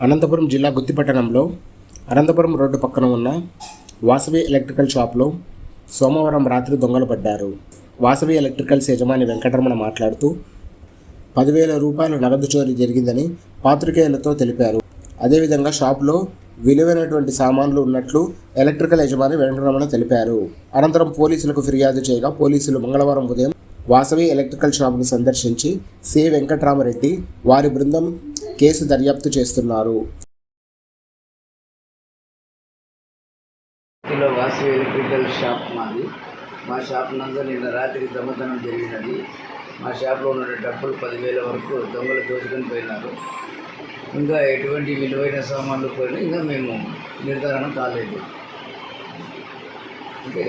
అనంతపురం జిల్లా గుత్తిపట్టణంలో అనంతపురం రోడ్డు పక్కన ఉన్న వాసవి ఎలక్ట్రికల్ షాప్లో సోమవారం రాత్రి దొంగలు పడ్డారు. వాసవి ఎలక్ట్రికల్స్ యజమాని వెంకటరమణ మాట్లాడుతూ 10,000 రూపాయల నగదు చోరీ జరిగిందని పాత్రికేయులతో తెలిపారు. అదేవిధంగా షాపులో విలువైనటువంటి సామాన్లు ఉన్నట్లు ఎలక్ట్రికల్ యజమాని వెంకటరమణ తెలిపారు. అనంతరం పోలీసులకు ఫిర్యాదు చేయగా పోలీసులు మంగళవారం ఉదయం వాసవి ఎలక్ట్రికల్ షాపును సందర్శించి సి వెంకట్రామరెడ్డి వారి బృందం కేసు దర్యాప్తు చేస్తున్నారు. వాసవి ఎలక్ట్రికల్ షాప్ మాది. మా షాప్ నందు నిన్న రాత్రి దొంగతనం జరిగినది. మా షాప్లో ఉన్న డబ్బులు 10,000 వరకు దొంగలు దోచుకొని పోయినారు. ఇంకా ఎటువంటి విలువైన సామాన్లు పోయినా ఇంకా మేము నిర్ధారణ కాలేదు. ఓకే.